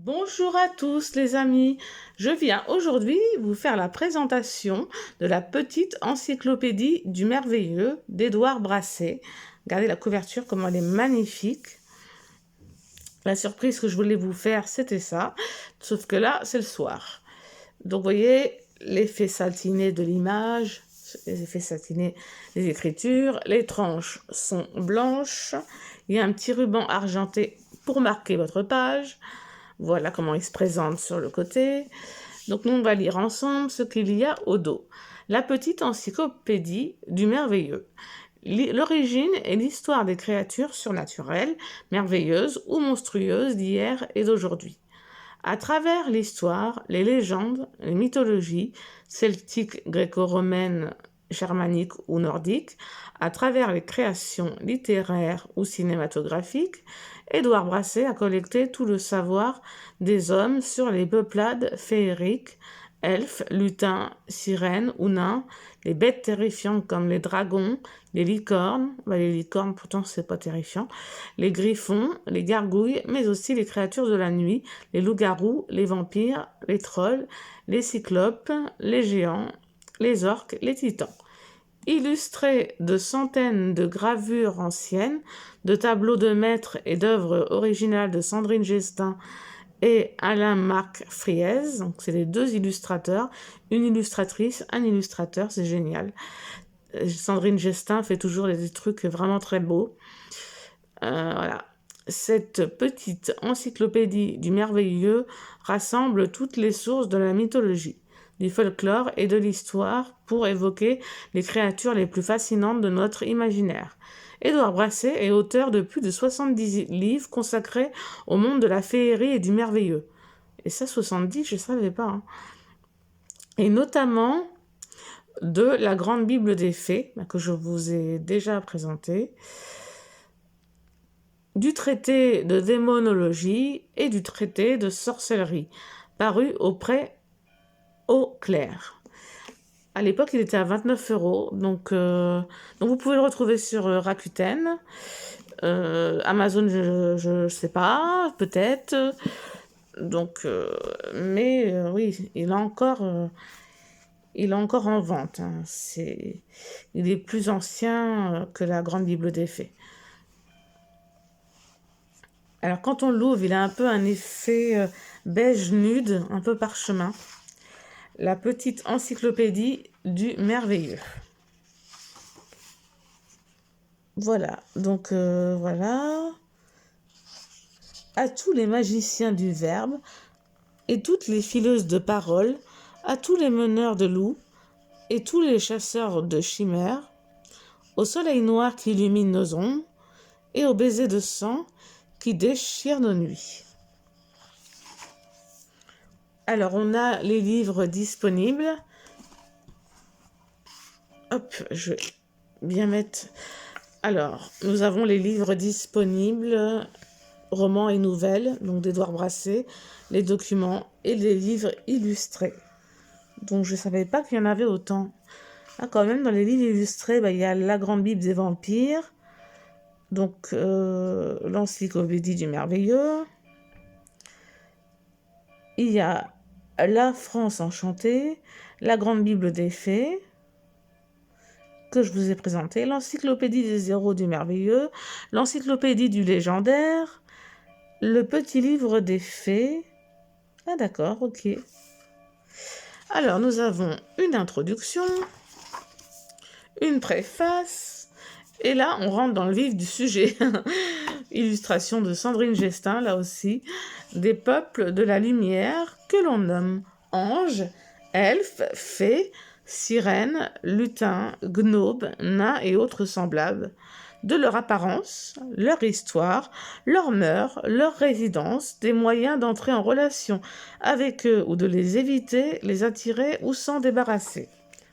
Bonjour à tous les amis, je viens aujourd'hui vous faire la présentation de la petite encyclopédie du merveilleux d'Édouard Brasset. Regardez la couverture, comment elle est magnifique. La surprise que je voulais vous faire, c'était ça, sauf que là, c'est le soir. Donc vous voyez, l'effet satiné de l'image, les effets satinés des écritures, les tranches sont blanches, il y a un petit ruban argenté pour marquer votre page. Voilà comment il se présente sur le côté. Donc nous, on va lire ensemble ce qu'il y a au dos. La petite encyclopédie du merveilleux. L'origine et l'histoire des créatures surnaturelles, merveilleuses ou monstrueuses d'hier et d'aujourd'hui. À travers l'histoire, les légendes, les mythologies, celtiques, gréco-romaines, germaniques ou nordiques, à travers les créations littéraires ou cinématographiques, Édouard Brasset a collecté tout le savoir des hommes sur les peuplades féeriques, elfes, lutins, sirènes ou nains, les bêtes terrifiantes comme les dragons, les licornes, les licornes pourtant c'est pas terrifiant, les griffons, les gargouilles, mais aussi les créatures de la nuit, les loups-garous, les vampires, les trolls, les cyclopes, les géants, les orques, les titans. Illustré de centaines de gravures anciennes, de tableaux de maîtres et d'œuvres originales de Sandrine Gestin et Alain-Marc Friez, donc c'est les deux illustrateurs, une illustratrice, un illustrateur, c'est génial. Sandrine Gestin fait toujours des trucs vraiment très beaux. Voilà. Cette petite encyclopédie du merveilleux rassemble toutes les sources de la mythologie, du folklore et de l'histoire pour évoquer les créatures les plus fascinantes de notre imaginaire. Édouard Brasset est auteur de plus de 70 livres consacrés au monde de la féerie et du merveilleux. Et ça, 70, je ne savais pas. Hein. Et notamment de la Grande Bible des Fées, que je vous ai déjà présentée, du traité de démonologie et du traité de sorcellerie, paru auprès au clair. À l'époque, il était à 29 €, donc vous pouvez le retrouver sur Rakuten, Amazon, je sais pas, peut-être. Donc, oui, il est encore en vente. Hein. Il est plus ancien que la Grande Bible des Fées. Alors quand on l'ouvre, il a un peu un effet beige nude, un peu parchemin. La petite encyclopédie du merveilleux. Voilà, donc voilà. À tous les magiciens du verbe et toutes les fileuses de paroles, à tous les meneurs de loups et tous les chasseurs de chimères, au soleil noir qui illumine nos ombres et aux baisers de sang qui déchirent nos nuits. Alors, on a les livres disponibles. Hop, je vais bien mettre... Alors, nous avons les livres disponibles, romans et nouvelles, donc d'Édouard Brasset, les documents et les livres illustrés. Donc, je ne savais pas qu'il y en avait autant. Ah, quand même, dans les livres illustrés, il y a La Grande Bible des Vampires, donc l'Encyclopédie du Merveilleux. Il y a La France enchantée, La Grande Bible des Fées, que je vous ai présenté, l'Encyclopédie des héros du merveilleux, l'Encyclopédie du légendaire, le Petit livre des fées. Ah d'accord, ok. Alors nous avons une introduction, une préface, et là on rentre dans le vif du sujet. Illustration de Sandrine Gestin, là aussi, des peuples de la lumière que l'on nomme anges, elfes, fées, sirènes, lutins, gnobes, nains et autres semblables, de leur apparence, leur histoire, leurs mœurs, leur résidence, des moyens d'entrer en relation avec eux ou de les éviter, les attirer ou s'en débarrasser.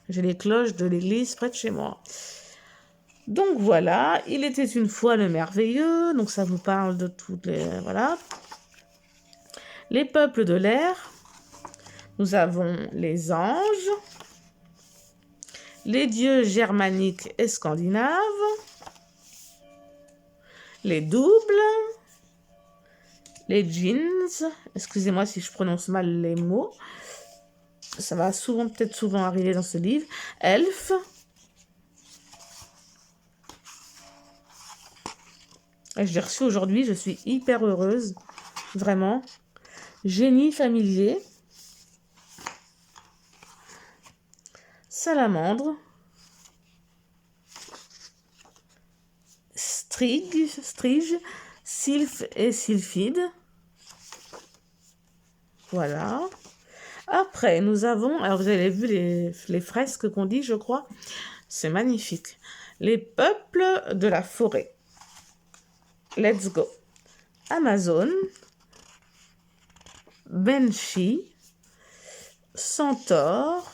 J'ai les cloches de l'église près de chez moi. Donc voilà, il était une fois le merveilleux, donc ça vous parle de toutes les... Voilà. Les peuples de l'air, nous avons les anges, les dieux germaniques et scandinaves, les doubles, les jeans. Excusez-moi si je prononce mal les mots. Ça va peut-être souvent arriver dans ce livre. Elf. Et je l'ai reçu aujourd'hui, je suis hyper heureuse. Vraiment. Génie familier. Salamandre. Strige, sylph et sylphide. Voilà. Après, nous avons, alors vous avez vu les fresques qu'on dit, je crois. C'est magnifique. Les peuples de la forêt. Let's go. Amazon. Banshee. Centaure.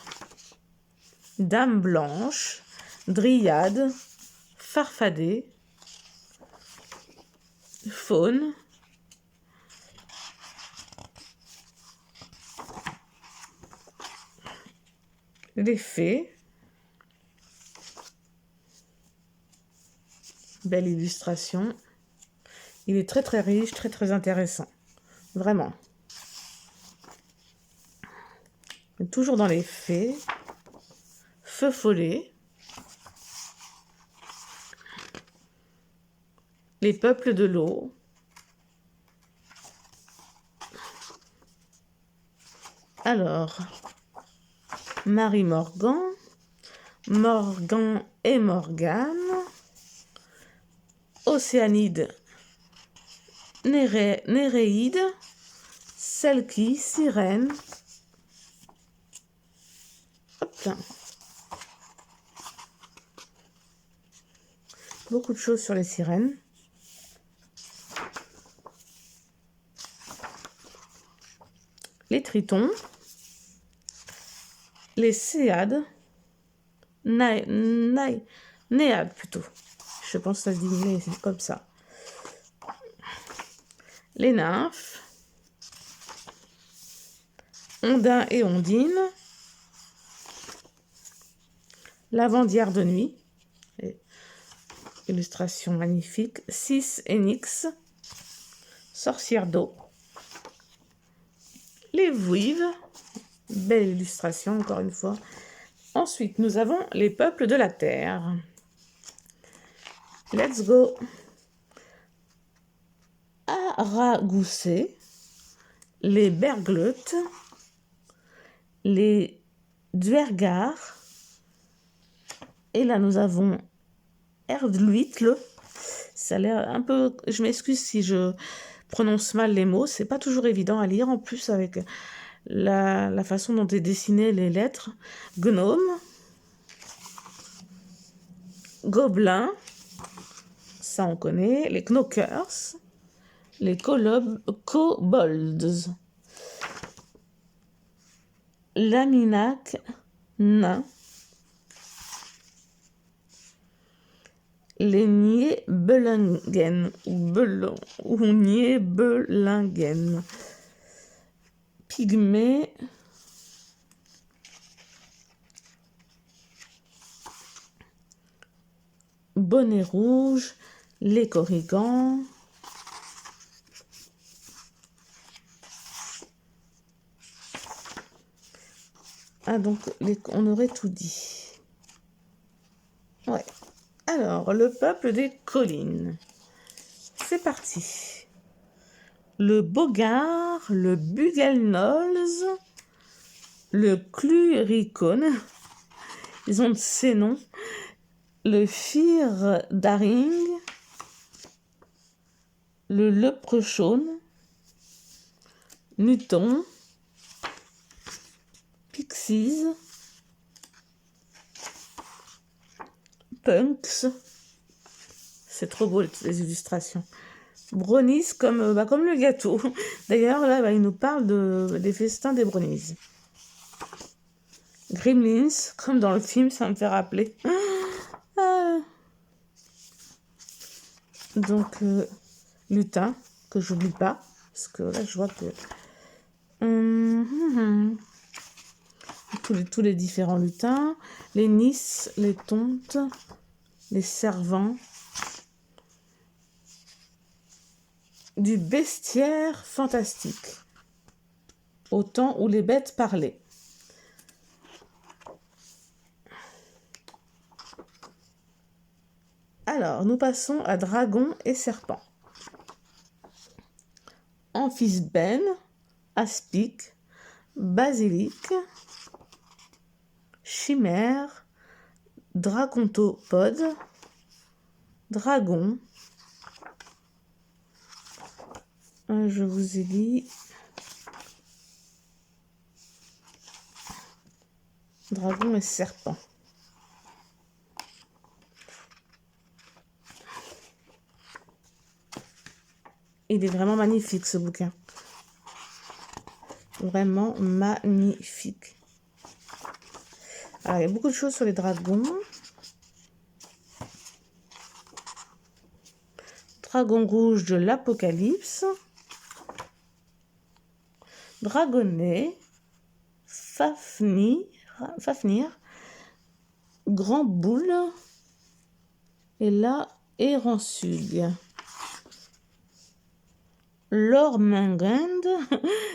Dame blanche. Dryade. Farfadet. Faune. Les fées. Belle illustration. Il est très très riche, très très intéressant. Vraiment. Toujours dans les fées. Feu follet. Les peuples de l'eau. Alors, Marie Morgan, Morgan et Morgane, Océanide, Néréide, Selkie, Sirène. Hop là. Beaucoup de choses sur les sirènes. Les tritons. Les céades, néades plutôt, je pense que ça se dit c'est comme ça. Les nymphes, Ondin et Ondine, Lavandière de nuit, illustration magnifique, Cis et Nyx, Sorcière d'eau, les Vouives. Belle illustration, encore une fois. Ensuite, nous avons les peuples de la Terre. Let's go. Aragoussé, les Bergleutes, les Dwergars. Et là, nous avons Erdluitle. Ça a l'air un peu... Je m'excuse si je prononce mal les mots. C'est pas toujours évident à lire. En plus, avec... La façon dont est dessinées les lettres. Gnome. Gobelin. Ça, on connaît. Les Knockers. Les Kobolds. Laminac. Nain. Les Nibelungen. Ou Nibelungen. Pygmée. Bonnet rouge, les corrigans. Ah, donc, on aurait tout dit. Ouais. Alors, le peuple des collines. C'est parti. Le Boggart, le Bugelnolz, le Cluricone. Ils ont ces noms. Le Firdaring, le Leprechaun, Newton, Pixies, Punks. C'est trop beau les illustrations. Brownies comme le gâteau. D'ailleurs, là, il nous parle des festins des brownies. Gremlins, comme dans le film, ça me fait rappeler. Donc, lutin, que j'oublie pas. Parce que là, je vois que... tous les différents lutins. Les nices, les tontes, les servants. du bestiaire fantastique, au temps où les bêtes parlaient. Alors, nous passons à Dragon et Serpent. Amphisbène, aspic, basilic, chimère, dracontopode, dragon. Je vous ai dit dragon et serpent. Il est vraiment magnifique ce bouquin. Vraiment magnifique. Alors, il y a beaucoup de choses sur les dragons. Dragon rouge de l'Apocalypse. Dragonnet. Fafnir. Grand boule. Et là, Héransugue. Lormengand,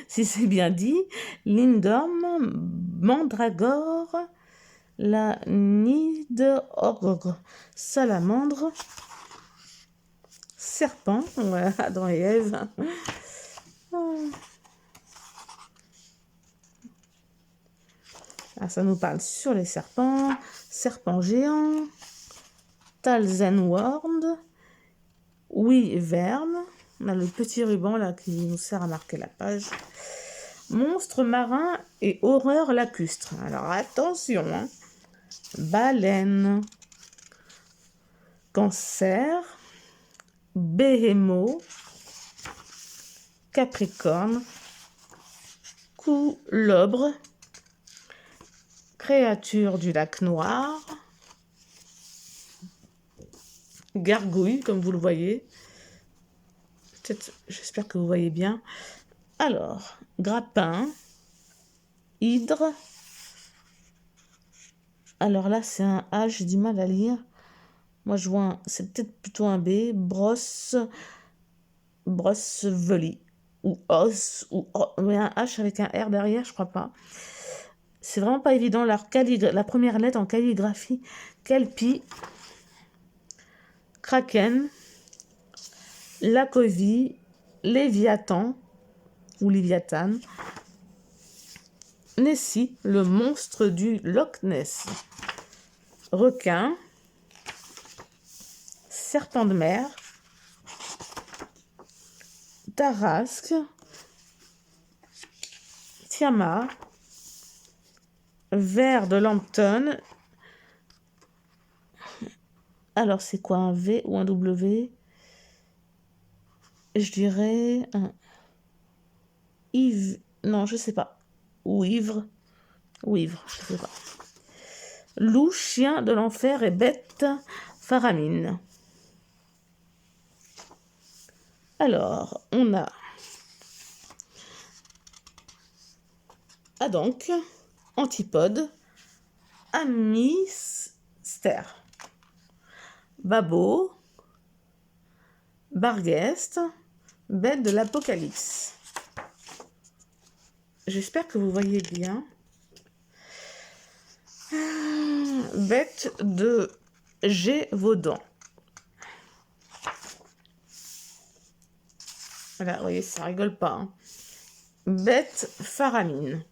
si c'est bien dit, Lindorm, Mandragore, la Nidorgre, Salamandre, Serpent, ouais, Adam et Ève. Ah, ça nous parle sur les serpents, serpent géant, Talzenword, Wyvern. On a le petit ruban là qui nous sert à marquer la page. Monstre marin et horreur lacustre. Alors attention, hein. Baleine, Cancer, Béhémo, Capricorne, Coulobre, créature du lac noir, Gargouille, comme vous le voyez. Peut-être, j'espère que vous voyez bien. Alors, Grappin, Hydre. Alors là, c'est un H, j'ai du mal à lire. Moi, je vois, c'est peut-être plutôt un B. Brosseveli. Ou os, mais un H avec un R derrière, je crois pas. C'est vraiment pas évident. La première lettre en calligraphie, Kelpie, Kraken, Lacovie, Léviathan ou Léviathan, Nessie, le monstre du Loch Ness, requin, serpent de mer, Tarasque, Tiamat, ver de Lambton. Alors c'est quoi, un V ou un W? Je dirais un Yves. Non, je sais pas. Ou ivre. Je sais pas. Loup, chien de l'enfer et bête faramine. Alors, on a donc Antipode, Amister, Babo, Barguest, bête de l'Apocalypse. J'espère que vous voyez bien. Bête de Gévaudan. Voilà, vous voyez, ça rigole pas. Hein. Bête faramine.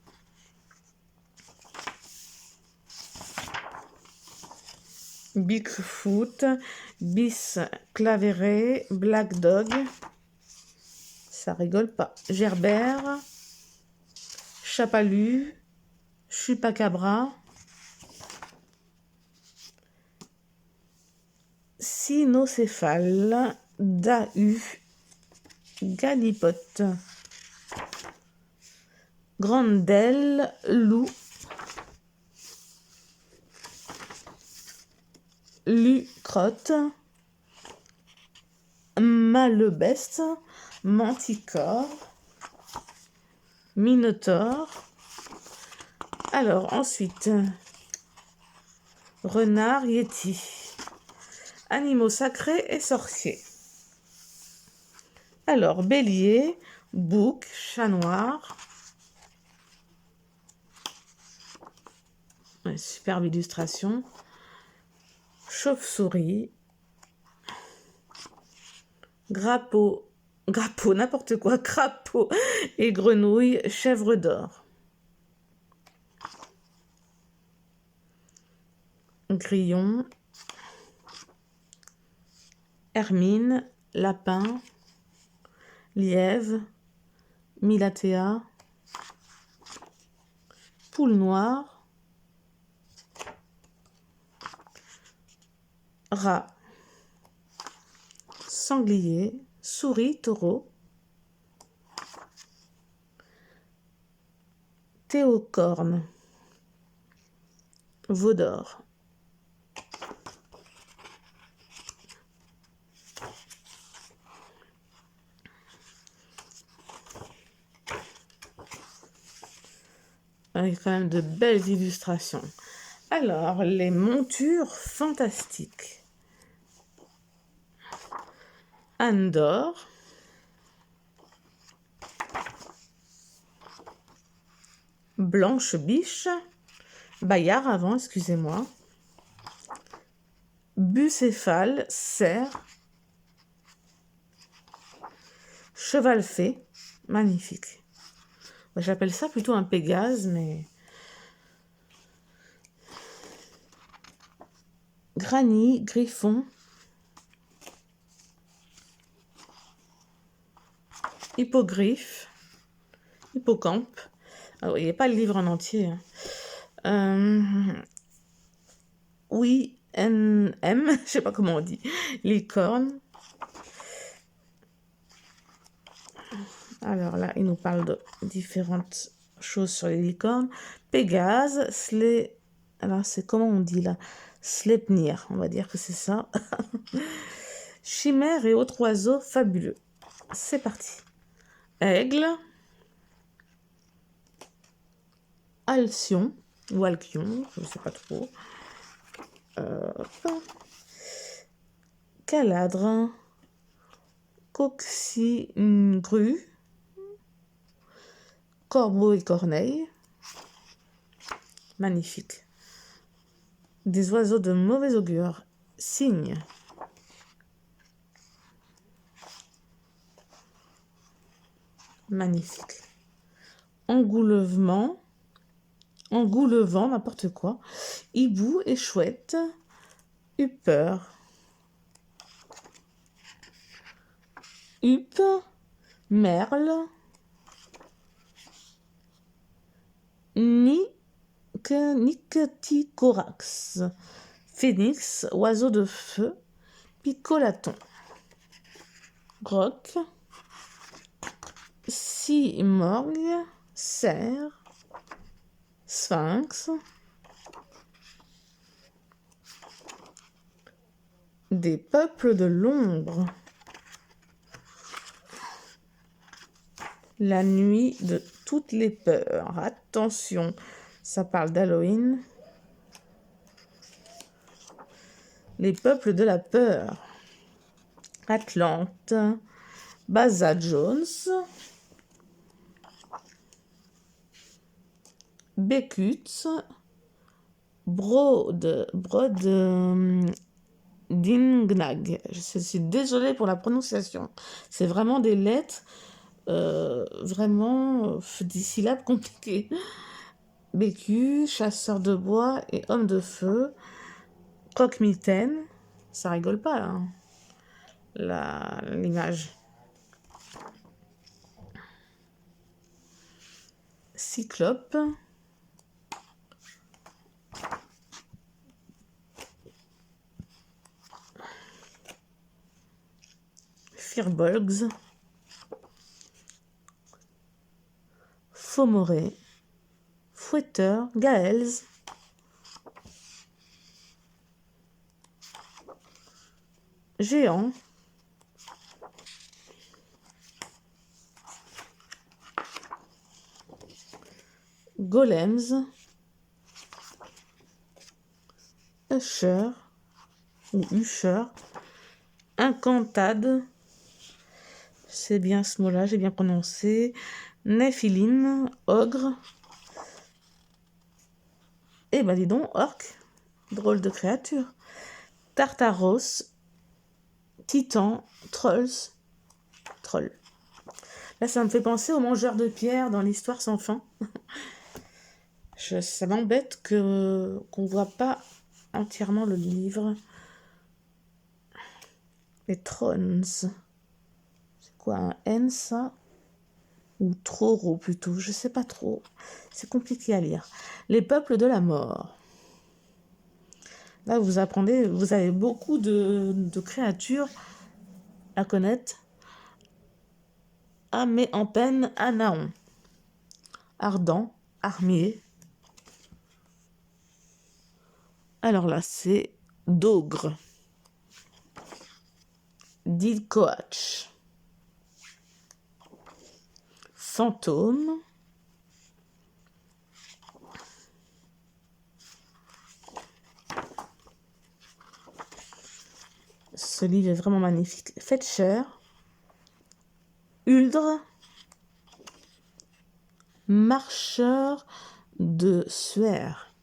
Bigfoot, Bis clavéré, Black Dog. Ça rigole pas. Gerbère, Chapalu, Chupacabra, Cynocéphale, Dahu, Galipote, Grandelle, Loup, Lucrotte, Malebeste, Manticore, Minotaure. Alors ensuite, renard, yéti, animaux sacrés et sorciers. Alors, bélier, bouc, chat noir. Ouais, superbe illustration. Chauve-souris. Grappeau, n'importe quoi, crapaud et grenouille, chèvre d'or. Grillon, hermine, lapin, lièvre, milatea, poule noire, rat, sanglier, souris, taureau, théocorne, veau d'or. Avec quand même de belles illustrations. Alors, les montures fantastiques. Anne d'or. Blanche biche. Bayard avant, excusez-moi. Bucéphale, cerf. Cheval fée, magnifique. J'appelle ça plutôt un Pégase, mais... Granny, griffon. Hippogriffe. Hippocampe. Alors, il n'y a pas le livre en entier. Oui, M, je sais pas comment on dit. Licorne. Alors là, il nous parle de différentes choses sur les licornes. Pégase, alors c'est comment on dit là? Sleipnir, on va dire que c'est ça. Chimère et autres oiseaux fabuleux. C'est parti. Aigle. Alcyon ou Alcyon, je ne sais pas trop. Caladre. Coxigru. Corbeau et corneille. Magnifique. Des oiseaux de mauvais augure. Cygne. Magnifique. Engoulevent, n'importe quoi. Hibou et chouette. Hupper. Huppe. Merle. Nycticorax. Phénix, oiseau de feu. Picolaton. Roc. Simorgue. Cerf. Sphinx. Des peuples de l'ombre. La nuit de toutes les peurs. Attention, ça parle d'Halloween. Les peuples de la peur. Atlante. Baza Jones. Bécutz. Dingnag. Je suis désolée pour la prononciation. C'est vraiment des lettres, des syllabes compliquées. Bécu, chasseur de bois et homme de feu. Croque-mitaine. Ça rigole pas, hein, l'image. Cyclope. Firbolgs. Faumoret. Fouetteur. Gaels. Géant. Golems. Usher ou Usher. Incantade. c'est bien ce mot-là, j'ai bien prononcé. Néphilim, ogre. Eh ben dis donc, orc, drôle de créature. Tartaros, titan, trolls, troll. Là, ça me fait penser aux mangeurs de pierre dans l'histoire sans fin. Ça m'embête qu'on voit pas entièrement le livre. Les Thrones. C'est quoi, un N, ça? Ou Troro, plutôt, je sais pas trop. C'est compliqué à lire. Les peuples de la mort. Là, vous apprenez, vous avez beaucoup de créatures à connaître. Amé en peine, Anaon. Ardent, Armier. Alors là, c'est Dogre. Dilcoach. Fantôme. Ce livre est vraiment magnifique. Fetcher. Uldre. Marcheur de suaire.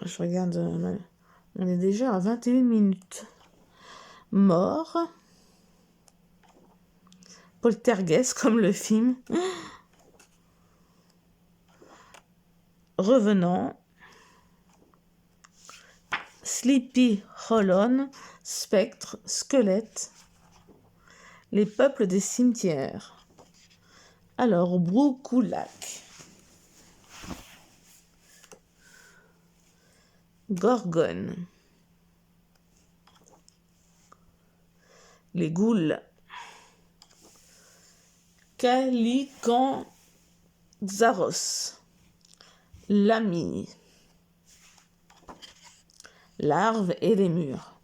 Je regarde, on est déjà à 21 minutes. Mort. Poltergeist, comme le film. Revenant. Sleepy Hollow. Spectre, squelette. Les peuples des cimetières. Alors, Broucoulac. Gorgone. Les ghouls. Calicanzaros. L'ami. Larves et les murs.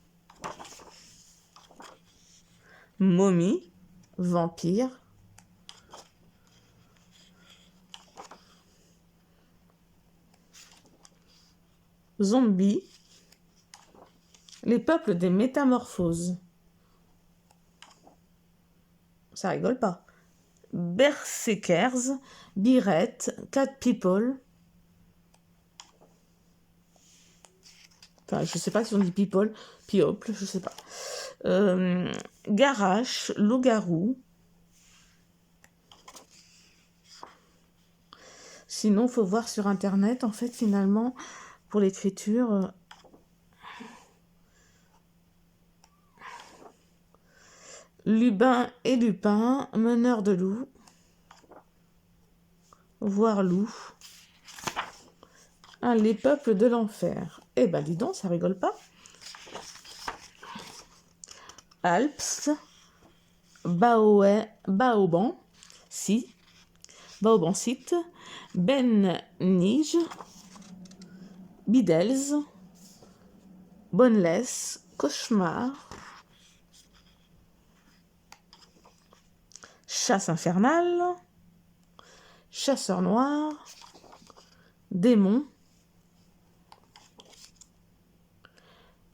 Momie. Vampire. Zombies. Les peuples des métamorphoses. Ça rigole pas. Berserkers, Birette, Cat People. Enfin, je sais pas si on dit people, people, je sais pas. Garache, loup-garou. Sinon, faut voir sur internet, en fait, finalement, pour l'écriture. Lubin et Lupin, meneur de loup. Voir loup. Ah, les peuples de l'enfer. Eh ben, dis donc, ça rigole pas. Alps. Baoban. Si. Baoban site. Ben Nige. Bidels. Boneless. Cauchemar. Chasse infernale. Chasseur noir. Démon.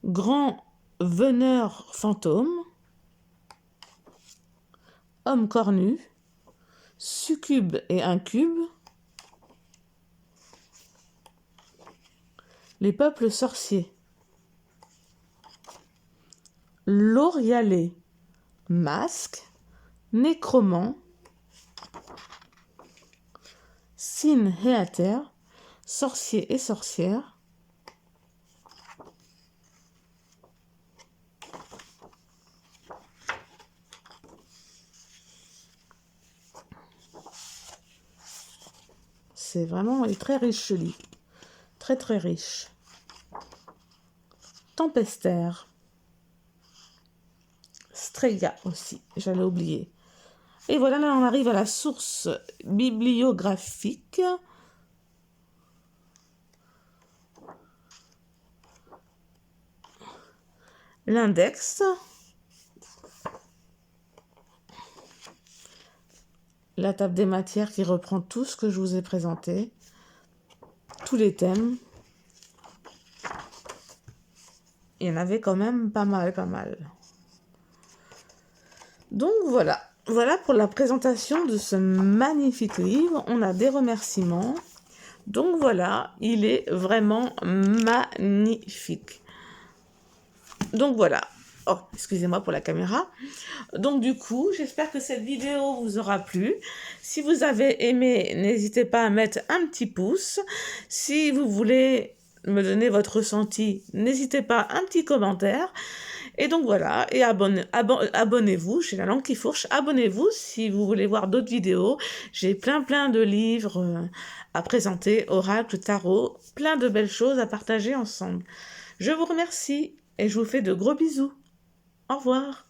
Grand veneur fantôme. Homme cornu. Succube et incube. Les peuples sorciers. L'Orialé. Masque. Nécromant. Sin Héater. Sorcier et sorcière. C'est vraiment très riche ce livre. Très très riche. Tempestaire. Strega aussi, j'allais oublier. Et voilà, là on arrive à la source bibliographique. L'index. La table des matières qui reprend tout ce que je vous ai présenté. Tous les thèmes. Il y en avait quand même pas mal, pas mal. Donc voilà, voilà pour la présentation de ce magnifique livre. On a des remerciements. Donc voilà, il est vraiment magnifique. Donc voilà. Oh, excusez-moi pour la caméra. Donc du coup, j'espère que cette vidéo vous aura plu. Si vous avez aimé, n'hésitez pas à mettre un petit pouce. Si vous voulez me donner votre ressenti, n'hésitez pas à un petit commentaire. Et donc voilà, et abonnez-vous, j'ai la langue qui fourche, abonnez-vous si vous voulez voir d'autres vidéos. J'ai plein de livres à présenter, oracle, tarot, plein de belles choses à partager ensemble. Je vous remercie et je vous fais de gros bisous. Au revoir.